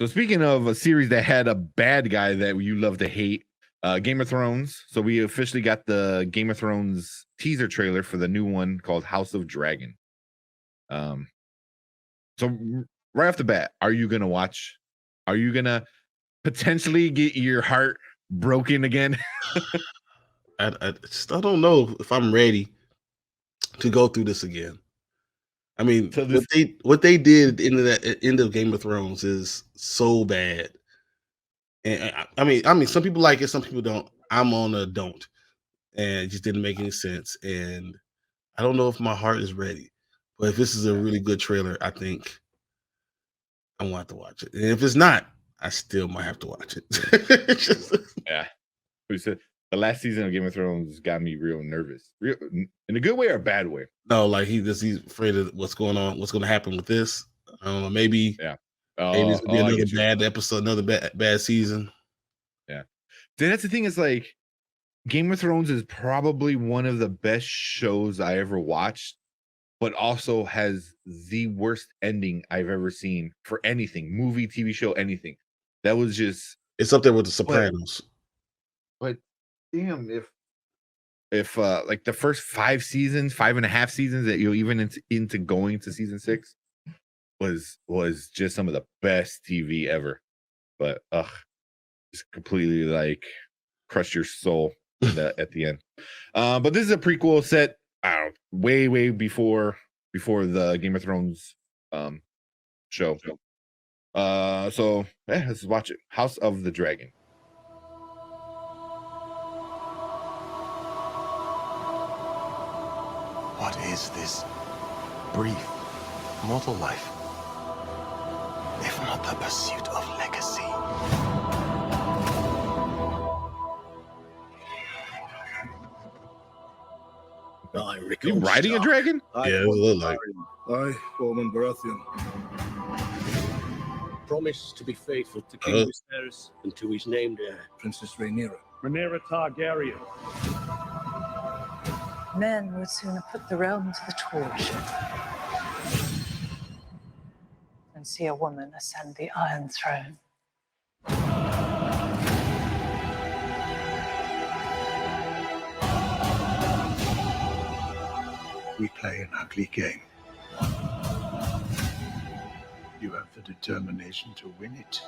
So speaking of a series that had a bad guy that you love to hate, Game of Thrones. So we officially got the Game of Thrones teaser trailer for the new one called House of Dragon. Um, so right off the bat, are you gonna watch? Are you gonna potentially get your heart broken again? I don't know if I'm ready to go through this again. I mean, So this, what they did in that end of Game of Thrones is so bad. And I mean, some people like it, some people don't. I'm on a don't, and it just didn't make any sense. And I don't know if my heart is ready. But if this is a really good trailer, I think I want to watch it. And if it's not, I still might have to watch it. yeah, who said the last season of Game of Thrones got me real nervous, real in a good way or a bad way? No, like he's afraid of what's going on, what's going to happen with this. I don't know. Maybe Yeah. it's gonna be I another get you. bad episode, another bad season. Yeah. Then that's the thing is like Game of Thrones is probably one of the best shows I ever watched, but also has the worst ending I've ever seen for anything, movie, TV show, anything. That was just It's up there with The Sopranos. but damn, if like the first 5 seasons, 5.5 seasons that you're even into going to season 6 was just some of the best TV ever. But just completely like crush your soul at the end. But this is a prequel set way before the Game of Thrones show. So yeah, let's watch it. House of the Dragon. What is this brief mortal life, if not the pursuit of legacy? You riding a dragon? Yeah, it was like. I, Bowman Baratheon. Promise to be faithful to King Viserys and to his named heir, Princess Rhaenyra. Rhaenyra Targaryen. Men would sooner put the realm to the torch than see a woman ascend the Iron Throne. We play an ugly game. You have the determination to win it.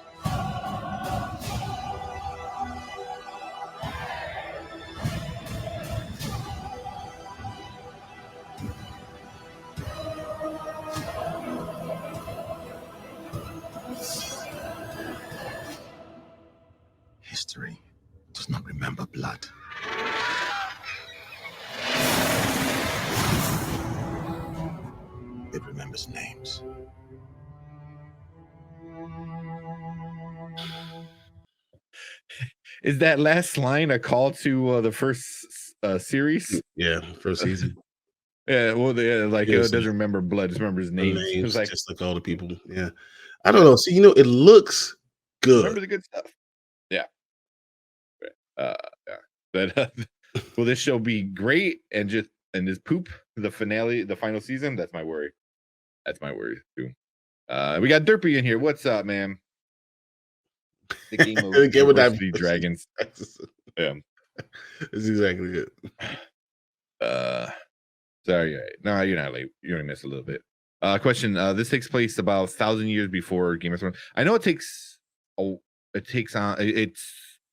History does not remember blood. It remembers names. Is that last line a call to the first series? Yeah, first season. Yeah, well, like it doesn't remember blood, just remembers names. Names, Like, just like all the people. Yeah, I don't know. See, it looks good. Remember the good stuff. Yeah. Yeah. But will this show be great and just poop the finale, the final season? That's my worry. That's my worry too. We got Derpy in here. What's up, man? The game of Diversity Dragons. Yeah, it's exactly it. Sorry, no, you're not late. You only missed a little bit. Question: this takes place about 1,000 years before Game of Thrones. I know it's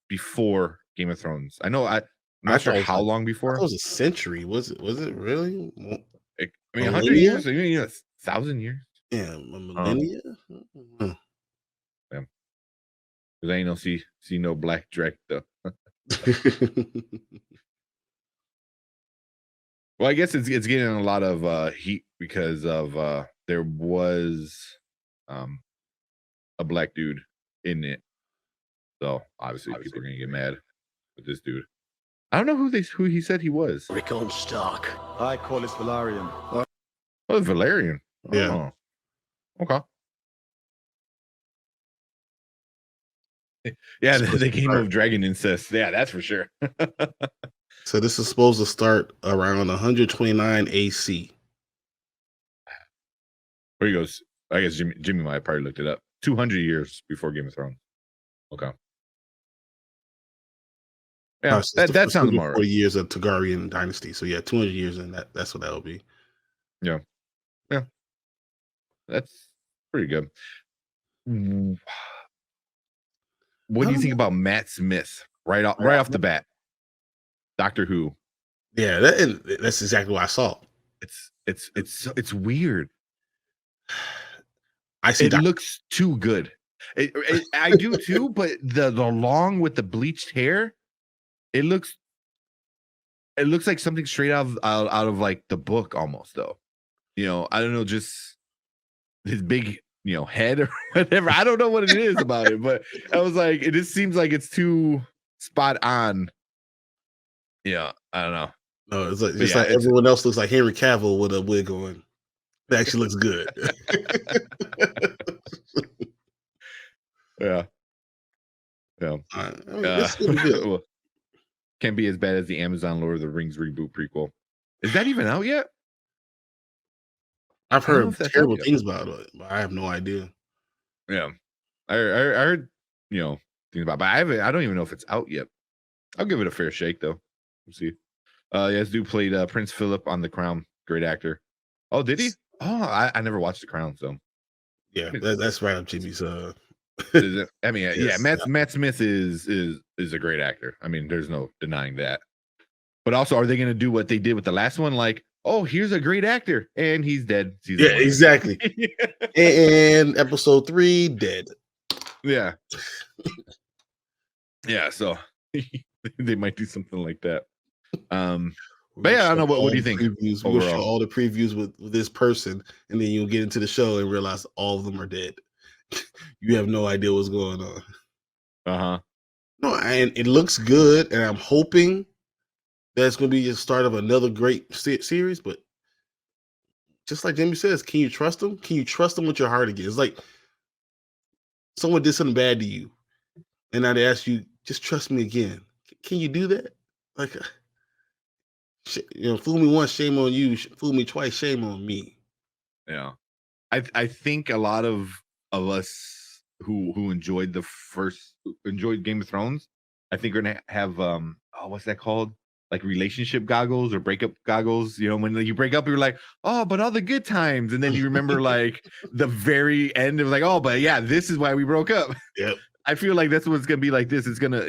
before Game of Thrones. I know. I'm not sure how long before. It was a century. Was it really? I mean, 100 years. 1,000 years. Yeah, a millennia. Yeah. Because I ain't no see no black dragon though. Well, I guess it's getting a lot of heat because of there was a black dude in it, so obviously people are gonna get mad with this dude. I don't know who he said he was. Rickon Stark. I call it Velaryon. Oh, Valerian. Yeah. Oh. Okay. Yeah, the game of dragon incest. Yeah, that's for sure. So this is supposed to start around 129 AC. Where he goes, I guess Jimmy might have probably looked it up. 200 years before Game of Thrones. Okay. No, Yeah, it's that the that first sounds more 140 right. years of Targaryen dynasty. So yeah, 200 years, and that's what that would be. Yeah. Yeah. That's pretty good. Mm, What I do you don't think know. about Matt Smith right off the bat? Doctor Who. Yeah, and that's exactly what I saw. It's weird. I see. It looks too good. I do too, but the long with the bleached hair, it looks like something straight out of like the book almost though. I don't know, just his big head or whatever. I don't know what it is about it, but I was like, it just seems like it's too spot on. Yeah, I don't know. No, it's like But just yeah, like everyone else looks like Henry Cavill with a wig on. It actually looks good. yeah. Yeah. I mean, it's gonna be good. Well, can't be as bad as the Amazon Lord of the Rings reboot prequel. Is that even out yet? I've I don't know heard if that's out terrible yet. things about it, but I have no idea. Yeah, I heard things about, but I don't even know if it's out yet. I'll give it a fair shake though. We'll see. Yes, dude played Prince Philip on The Crown. Great actor. Oh, did he? Oh, I never watched The Crown, so Yeah, that's right up Jimmy's. I mean, yeah, Yes, Matt Smith is a great actor. I mean, there's no denying that. But also, are they going to do what they did with the last one? Like, oh, here's a great actor, and he's dead. Season yeah, 1. exactly. And episode 3 dead. Yeah, yeah. So they might do something like that. But yeah, I don't know. What do you think? Previews. We'll show all the previews with this person, and then you'll get into the show and realize all of them are dead. You have no idea what's going on. Uh-huh. No, and it looks good, and I'm hoping that's going to be the start of another great series. But just like Jimmy says, can you trust them? Can you trust them with your heart again? It's like someone did something bad to you, and now they ask you, just trust me again. Can you do that? Like, fool me once, shame on you. Fool me twice, shame on me. Yeah. I think a lot of us who enjoyed Game of Thrones, I think we're gonna have what's that called? Like relationship goggles or breakup goggles. When you break up, you're like, oh, but all the good times, and then you remember like the very end of like, oh, but yeah, this is why we broke up. Yep. I feel like that's what it's gonna be like. This is gonna,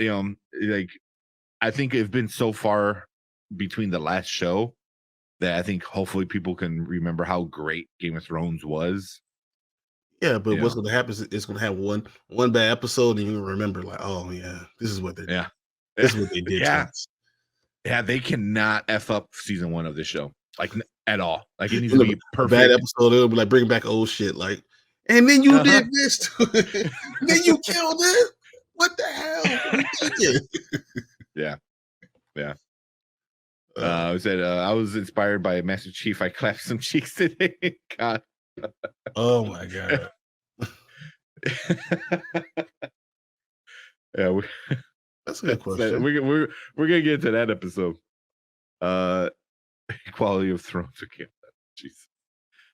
like, I think it's been so far between the last show that I think hopefully people can remember how great Game of Thrones was. Yeah, but what's going to happen is it's going to have one bad episode, and you remember like, oh yeah, this is what they did. Yeah, this is what they did. Yeah, yeah, they cannot f up season 1 of this show like at all. Like it needs to be perfect. Bad episode, it'll be like bring back old shit, like, and then you did this, to it. Then you killed it. What the hell? Yeah, yeah. I said I was inspired by Master Chief. I clapped some cheeks today. God. Oh my god. Yeah, that's a good question. We're gonna get to that episode. Quality of Thrones. Okay. Jeez.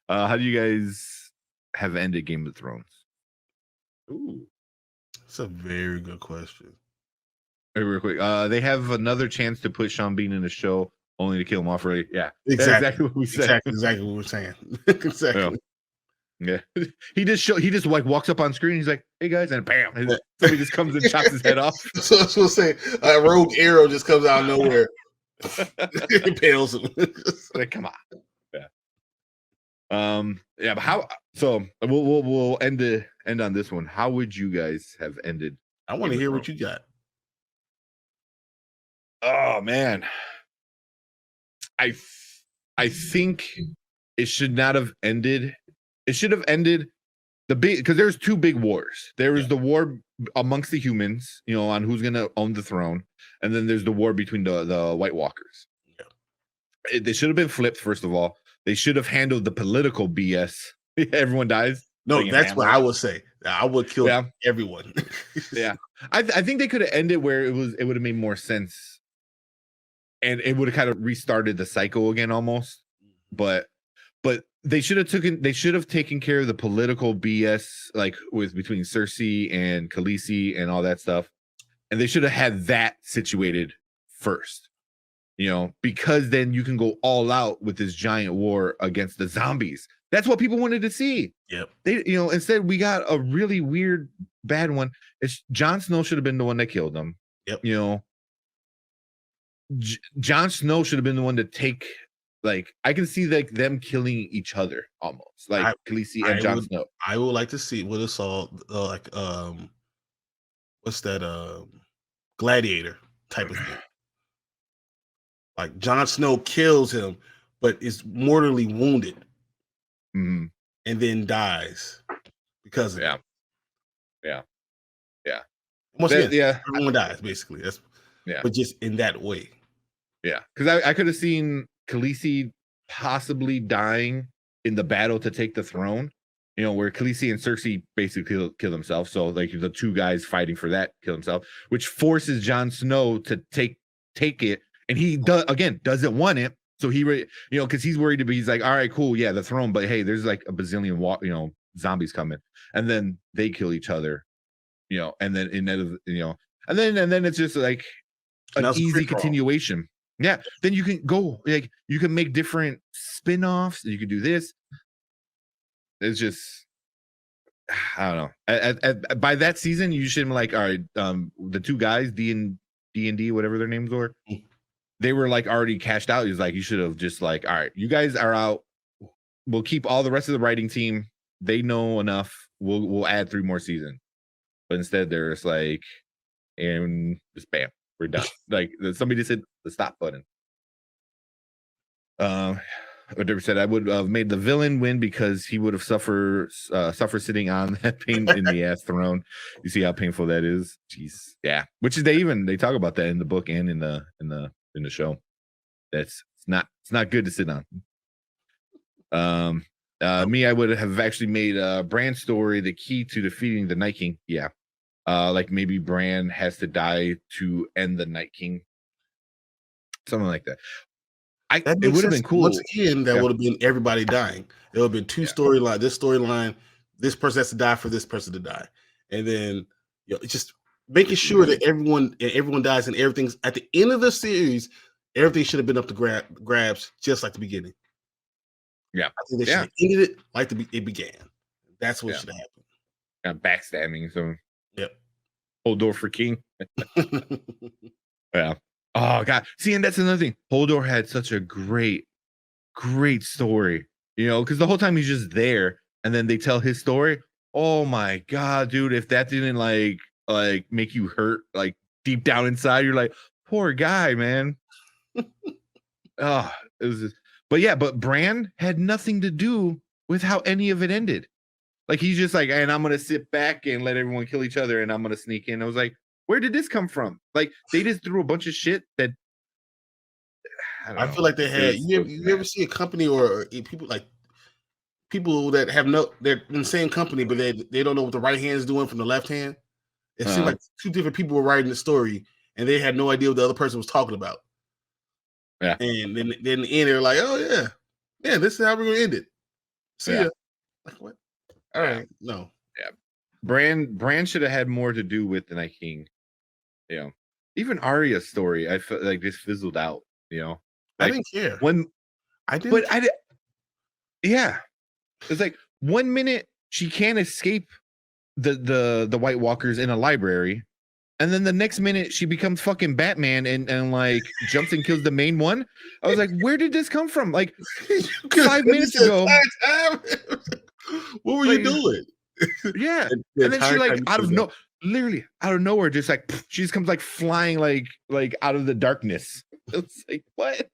How do you guys have ended Game of Thrones? Ooh, that's a very good question. Hey, real quick, they have another chance to put Sean Bean in the show, only to kill him off early. Yeah, exactly what we said. Exactly what we're saying. Exactly. Yeah. He just like walks up on screen. He's like, "Hey guys," and bam, somebody just comes and chops his head off. So I was gonna say, a rogue arrow just comes out of nowhere, impales him. Like, come on. Yeah. Yeah, but how? So we'll end on this one. How would you guys have ended? I want to hear what you got. Oh man, I think it should not have ended. It should have ended because there's 2 big wars. There is the war amongst the humans, on who's gonna own the throne, and then there's the war between the White Walkers. Yeah. They should have been flipped. First of all, they should have handled the political BS. Everyone dies. No, that's what I would say. I would kill everyone. Yeah, I think they could have ended where it would have made more sense. And it would have kind of restarted the cycle again almost. But they should have taken care of the political BS like with between Cersei and Khaleesi and all that stuff, and they should have had that situated first. Because then you can go all out with this giant war against the zombies. That's what people wanted to see. Yep. Instead we got a really weird bad one. It's Jon Snow should have been the one that killed them. Yep. Jon Snow should have been the one to take. Like I can see like them killing each other almost, like Khaleesi and Jon Snow. I would like to see what it's all what's that gladiator type of thing. Like Jon Snow kills him, but is mortally wounded, and then dies because of it. Yeah. Once again, everyone dies basically. But just in that way. Yeah, because I could have seen Khaleesi possibly dying in the battle to take the throne. Where Khaleesi and Cersei basically kill themselves. So like the two guys fighting for that kill themselves, which forces Jon Snow to take it. And he doesn't want it, so because he's worried he's like, all right, cool, yeah, the throne, but hey, there's like a bazillion zombies coming, and then they kill each other, and then and then it's just like an easy continuation. Yeah, then you can go like you can make different spin-offs. You can do this. It's just I don't know. By that season, you should be like, all right, the two guys D&D, whatever their names were. They were like already cashed out. He's like, you should have just like, all right, you guys are out. We'll keep all the rest of the writing team. They know enough. We'll add 3 more seasons. But instead, they're just like, and just bam, we're done. Like somebody just hit the stop button. Whatever said, I would have made the villain win because he would have suffered sitting on that pain in the ass throne. You see how painful that is. Jeez, yeah. Which is they talk about that in the book and in the show. It's not good to sit on. Me, I would have actually made Bran's story the key to defeating the Night King. Yeah. Like maybe Bran has to die to end the Night King. Something like that. It would have been cool. Once again, that would have been everybody dying. It would have been 2 storylines. This storyline, this person has to die for this person to die. And then just making sure that everyone dies and everything's at the end of the series, everything should have been up to grabs just like the beginning. Yeah. I think they should have ended it like it began. That's what should have happened. Backstabbing. So Yep. Hodor for king. Yeah. Oh God. See, and that's another thing. Hodor had such a great story. Because the whole time he's just there, and then they tell his story. Oh my God, dude! If that didn't like make you hurt, like deep down inside, you're like, poor guy, man. Oh, it was just, but Bran had nothing to do with how any of it ended. Like he's just like, and I'm gonna sit back and let everyone kill each other, and I'm gonna sneak in. I was like, where did this come from? Like they just threw a bunch of shit that I feel like they had. You ever see a company or people that have they're in the same company, but they don't know what the right hand is doing from the left hand. It seemed like 2 different people were writing the story, and they had no idea what the other person was talking about. Yeah, and then in the end, they're like, "Oh yeah, this is how we're gonna end it." See ya. Like what? All right, no. Yeah, Bran should have had more to do with the Night King. Even Arya's story, I felt like this fizzled out. Like, I didn't care. Yeah, it's like 1 minute she can't escape the White Walkers in a library, and then the next minute she becomes fucking Batman and like jumps and kills the main one. I was like, where did this come from? Like 5 minutes ago. What were you doing? Yeah, and then she like literally out of nowhere, just like she just comes like flying like out of the darkness. It's like what?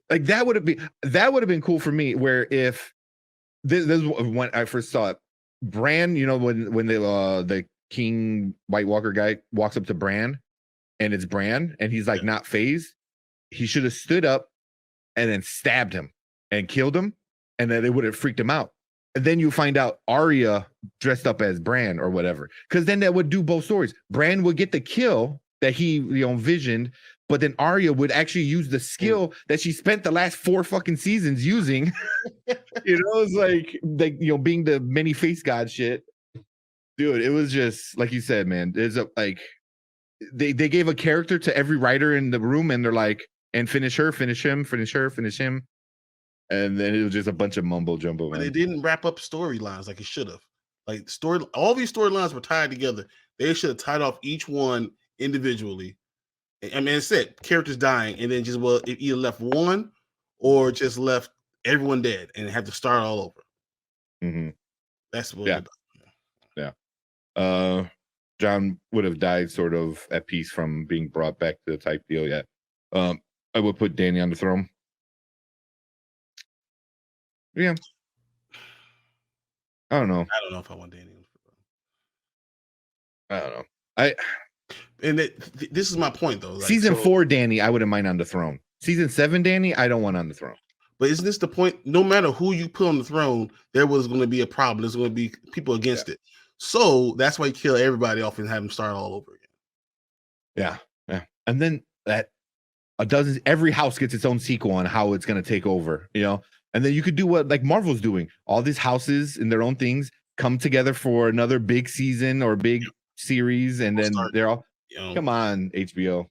Like that would have been cool for me. Where if this is when I first saw it, Bran, when the King White Walker guy walks up to Bran, and it's Bran, and he's like not phased. He should have stood up and then stabbed him and killed him, and then it would have freaked him out. And then you find out Arya dressed up as Bran or whatever, because then that would do both stories. Bran would get the kill that he envisioned, but then Arya would actually use the skill that she spent the last 4 fucking seasons using. You know, it's like you know, being the many face god shit. Dude, it was just like you said, man. There's a like they gave a character to every writer in the room, and they're like, and finish her, finish him, finish her, finish him. And then it was just a bunch of mumbo jumbo. But it didn't wrap up storylines like it should have. Like all these storylines were tied together. They should have tied off each one individually. I mean, it's it, characters dying, and then just it either left one or just left everyone dead and have to start all over. Mm-hmm. That's what. Yeah. John would have died sort of at peace from being brought back to the type deal. Yeah. I would put Dany on the throne. Yeah. I don't know. I don't know if I want Dany. I don't know. And this is my point though. Like, season 4 Dany, I wouldn't mind on the throne. Season 7 Dany, I don't want on the throne. But isn't this the point? No matter who you put on the throne, there was going to be a problem. There's going to be people against it. So that's why you kill everybody off and have them start all over again. Yeah. And then every house gets its own sequel on how it's going to take over, you know? And then you could do what like Marvel's doing. All these houses and their own things come together for another big season or big series, and then they're all come on, HBO.